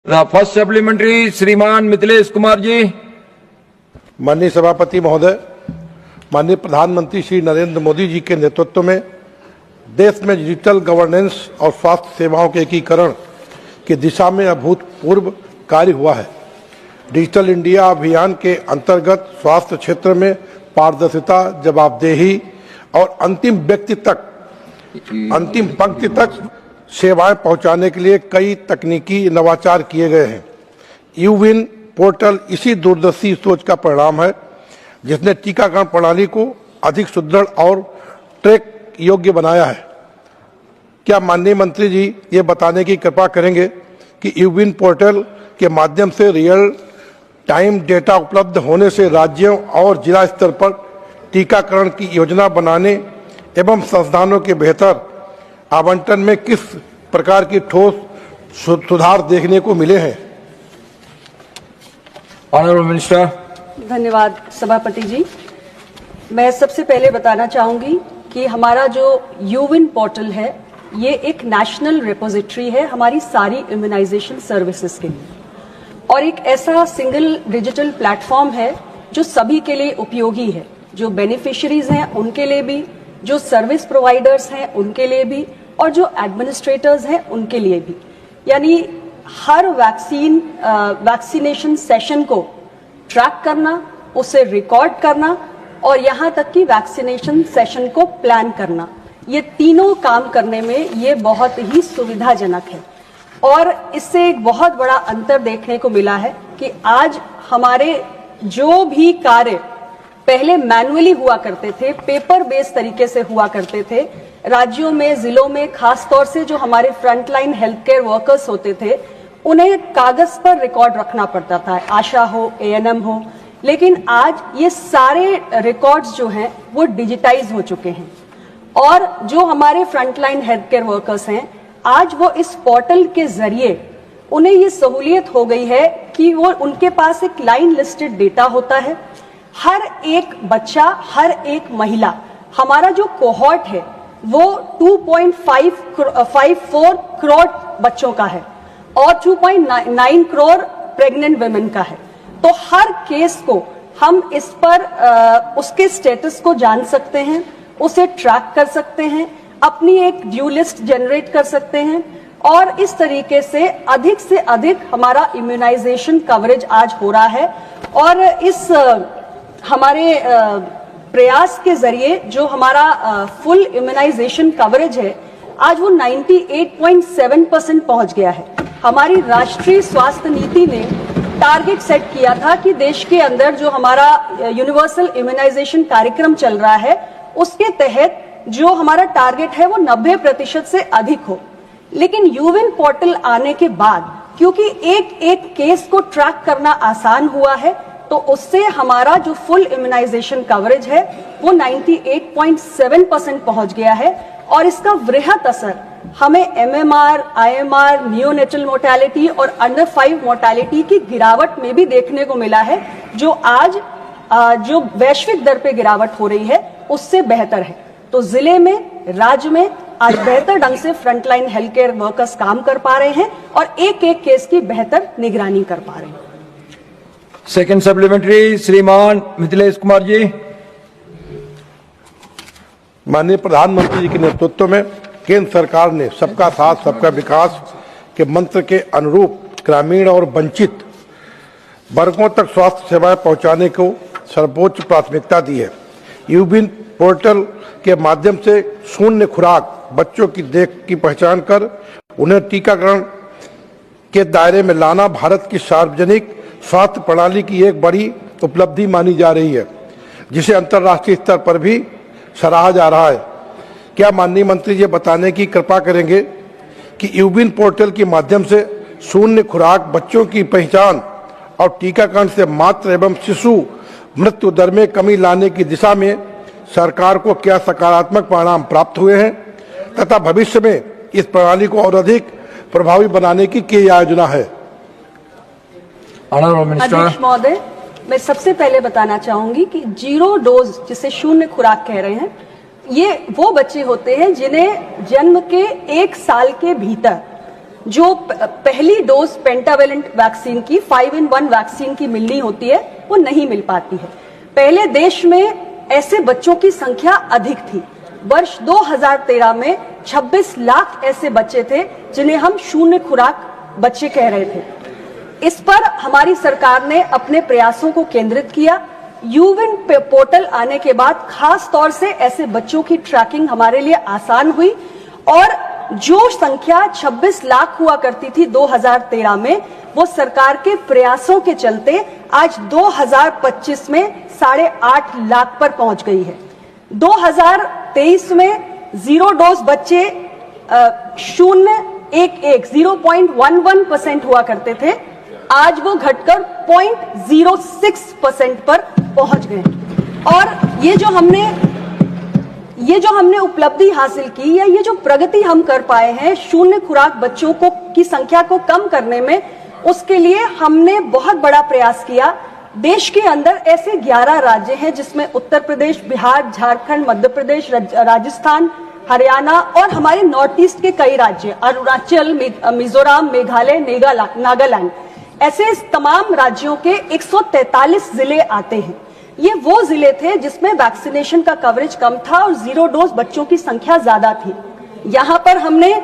First supplementary श्रीमान मिथिलेश कुमार जी। माननीय सभापति महोदय, माननीय प्रधानमंत्री श्री नरेंद्र मोदी जी के नेतृत्व में देश में डिजिटल गवर्नेंस और स्वास्थ्य सेवाओं के एकीकरण की दिशा में अभूतपूर्व कार्य हुआ है। डिजिटल इंडिया अभियान के अंतर्गत स्वास्थ्य क्षेत्र में पारदर्शिता, जवाबदेही और अंतिम पंक्ति तक सेवाएं पहुंचाने के लिए कई तकनीकी नवाचार किए गए हैं। यूविन पोर्टल इसी दूरदर्शी सोच का परिणाम है, जिसने टीकाकरण प्रणाली को अधिक सुदृढ़ और ट्रैक योग्य बनाया है। क्या माननीय मंत्री जी ये बताने की कृपा करेंगे कि यूविन पोर्टल के माध्यम से रियल टाइम डेटा उपलब्ध होने से राज्यों और जिला स्तर पर टीकाकरण की योजना बनाने एवं संस्थानों के बेहतर आवंटन में किस प्रकार की ठोस सुधार देखने को मिले हैं? Honourable minister. धन्यवाद सभापति जी। मैं सबसे पहले बताना चाहूंगी कि हमारा जो यूविन पोर्टल है ये एक नेशनल रिपोजिटरी है हमारी सारी इम्यूनाइजेशन सर्विसेज के लिए, और एक ऐसा सिंगल डिजिटल प्लेटफॉर्म है जो सभी के लिए उपयोगी है, जो बेनिफिशियरीज हैं उनके लिए भी, जो सर्विस प्रोवाइडर्स हैं उनके लिए भी, और जो एडमिनिस्ट्रेटर्स हैं उनके लिए भी। यानी हर वैक्सीनेशन सेशन को ट्रैक करना, उसे रिकॉर्ड करना और यहाँ तक कि वैक्सीनेशन सेशन को प्लान करना, ये तीनों काम करने में ये बहुत ही सुविधाजनक है। और इससे एक बहुत बड़ा अंतर देखने को मिला है कि आज हमारे जो भी कार्य पहले मैन्युअली हुआ करते थे, पेपर बेस्ड तरीके से हुआ करते थे, राज्यों में, जिलों में, खास तौर से जो हमारे फ्रंटलाइन हेल्थ केयर वर्कर्स होते थे उन्हें कागज पर रिकॉर्ड रखना पड़ता था, आशा हो, एएनएम हो, लेकिन आज ये सारे रिकॉर्ड्स जो हैं वो डिजिटाइज हो चुके हैं। और जो हमारे फ्रंटलाइन हेल्थ केयर वर्कर्स हैं आज वो इस पोर्टल के जरिए उन्हें ये सहूलियत हो गई है कि वो उनके पास एक लाइन लिस्टेड डेटा होता है। हर एक बच्चा, हर एक महिला, हमारा जो कोहॉर्ट है वो 2.54 करोड़ बच्चों का है और 2.9 करोड़ प्रेग्नेंट वुमेन का है। तो हर केस को हम इस पर उसके स्टेटस को जान सकते हैं, उसे ट्रैक कर सकते हैं, अपनी एक ड्यू लिस्ट जनरेट कर सकते हैं और इस तरीके से अधिक हमारा इम्यूनाइजेशन कवरेज आज हो रहा है। और इस हमारे प्रयास के जरिए जो हमारा फुल इम्यूनाइजेशन कवरेज है आज वो 98.7% पहुंच गया है। हमारी राष्ट्रीय स्वास्थ्य नीति ने टारगेट सेट किया था कि देश के अंदर जो हमारा यूनिवर्सल इम्यूनाइजेशन कार्यक्रम चल रहा है उसके तहत जो हमारा टारगेट है वो 90% से अधिक हो। लेकिन यूविन पोर्टल आने के बाद क्योंकि एक केस को ट्रैक करना आसान हुआ है तो उससे हमारा जो फुल इम्यूनाइजेशन कवरेज है वो 98.7% पहुंच गया है। और इसका वृहत असर हमें एमएमआर, आईएमआर, नियोनेटल मोर्टेलिटी और अंडर 5 मोर्टेलिटी की गिरावट में भी देखने को मिला है, जो आज जो वैश्विक दर पे गिरावट हो रही है उससे बेहतर है। तो जिले में, राज्य में आज बेहतर ढंग से फ्रंटलाइन हेल्थ केयर वर्कर्स काम कर पा रहे हैं और एक केस की बेहतर निगरानी कर पा रहे हैं। सेकंड सप्लीमेंट्री श्रीमान मिथिलेश कुमार जी। माननीय प्रधानमंत्री जी के नेतृत्व में केंद्र सरकार ने सबका साथ सबका विकास के मंत्र के अनुरूप ग्रामीण और वंचित वर्गों तक स्वास्थ्य सेवाएं पहुंचाने को सर्वोच्च प्राथमिकता दी है। यूविन पोर्टल के माध्यम से शून्य खुराक बच्चों की पहचान कर उन्हें टीकाकरण के दायरे में लाना भारत की सार्वजनिक स्वास्थ्य प्रणाली की एक बड़ी उपलब्धि मानी जा रही है, जिसे अंतर्राष्ट्रीय स्तर पर भी सराहा जा रहा है। क्या माननीय मंत्री जी बताने की कृपा करेंगे कि यूविन पोर्टल के माध्यम से शून्य खुराक बच्चों की पहचान और टीकाकरण से मातृ एवं शिशु मृत्यु दर में कमी लाने की दिशा में सरकार को क्या सकारात्मक परिणाम प्राप्त हुए हैं तथा भविष्य में इस प्रणाली को और अधिक प्रभावी बनाने की क्या योजना है? अध्यक्ष महोदय, मैं सबसे पहले बताना चाहूंगी कि 0 डोज जिसे शून्य खुराक कह रहे हैं, ये वो बच्चे होते हैं जिन्हें जन्म के 1 साल के भीतर जो पहली डोज पेंटावेलेंट वैक्सीन की 5-in-1 वैक्सीन की मिलनी होती है वो नहीं मिल पाती है। पहले देश में ऐसे बच्चों की संख्या अधिक थी। वर्ष 2013 में 26 लाख ऐसे बच्चे थे जिन्हें हम शून्य खुराक बच्चे कह रहे थे। इस पर हमारी सरकार ने अपने प्रयासों को केंद्रित किया। यूविन पोर्टल आने के बाद खास तौर से ऐसे बच्चों की ट्रैकिंग हमारे लिए आसान हुई और जो संख्या 26 लाख हुआ करती थी 2013 में, वो सरकार के प्रयासों के चलते आज 2025 में 8.5 लाख पर पहुंच गई है। 2023 में 0 डोज बच्चे 0.11% हुआ करते थे, आज वो घटकर 0.06% पर पहुंच गए। और ये जो हमने उपलब्धि हासिल की या ये जो प्रगति हम कर पाए हैं शून्य खुराक बच्चों को की संख्या को कम करने में, उसके लिए हमने बहुत बड़ा प्रयास किया। देश के अंदर ऐसे 11 राज्य हैं जिसमें उत्तर प्रदेश, बिहार, झारखंड, मध्य प्रदेश, राजस्थान, हरियाणा और हमारे नॉर्थ ईस्ट के कई राज्य, अरुणाचल, मिजोरम, मेघालय, नागालैंड, ऐसे तमाम राज्यों के 143 जिले आते हैं। ये वो जिले थे जिसमें वैक्सीनेशन का कवरेज कम था और 0 डोज बच्चों की संख्या ज्यादा थी। यहां पर हमने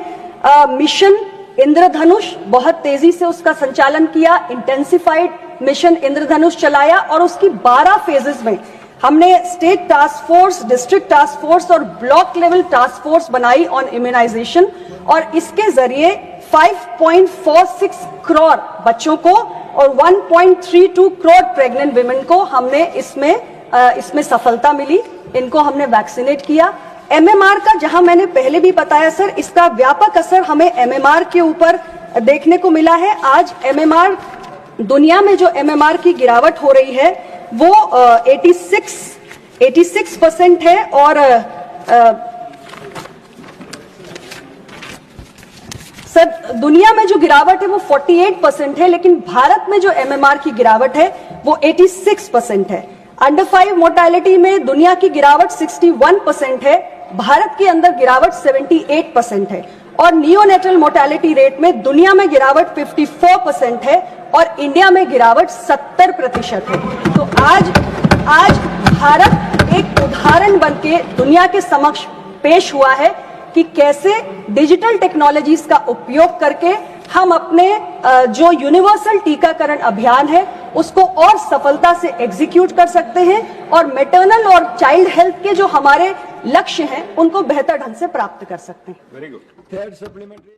मिशन इंद्रधनुष बहुत तेजी से उसका संचालन किया, इंटेंसिफाइड मिशन इंद्रधनुष चलाया और उसकी 12 फेजेस में हमने state task force, district task force और ब्लॉक लेवल टास्क फोर्स बनाई ऑन इम्यूनाइजेशन और इसके जरिए 5.46 करोड़ बच्चों को और 1.32 करोड़ प्रेग्नेंट विमेन को हमने इसमें सफलता मिली। इनको हमने वैक्सीनेट किया। एमएमआर का, जहां मैंने पहले भी बताया सर, इसका व्यापक असर हमें एमएमआर के ऊपर देखने को मिला है। आज एमएमआर, दुनिया में जो एमएमआर की गिरावट हो रही है वो 86% है और सर दुनिया में जो गिरावट है वो 48% है, लेकिन भारत में जो एमएमआर की गिरावट है वो 86% है। अंडर 5 मोर्टेलिटी में दुनिया की गिरावट 61% है, भारत के अंदर गिरावट 78% है और नियोनेटल मोर्टेलिटी रेट में दुनिया में गिरावट 54% है और इंडिया में गिरावट 70% है। तो आज भारत एक उदाहरण बनके दुनिया के समक्ष पेश हुआ है कि कैसे डिजिटल टेक्नोलॉजीज का उपयोग करके हम अपने जो यूनिवर्सल टीकाकरण अभियान है उसको और सफलता से एग्जीक्यूट कर सकते हैं और मैटरनल और चाइल्ड हेल्थ के जो हमारे लक्ष्य हैं उनको बेहतर ढंग से प्राप्त कर सकते हैं। Very good. Third supplementary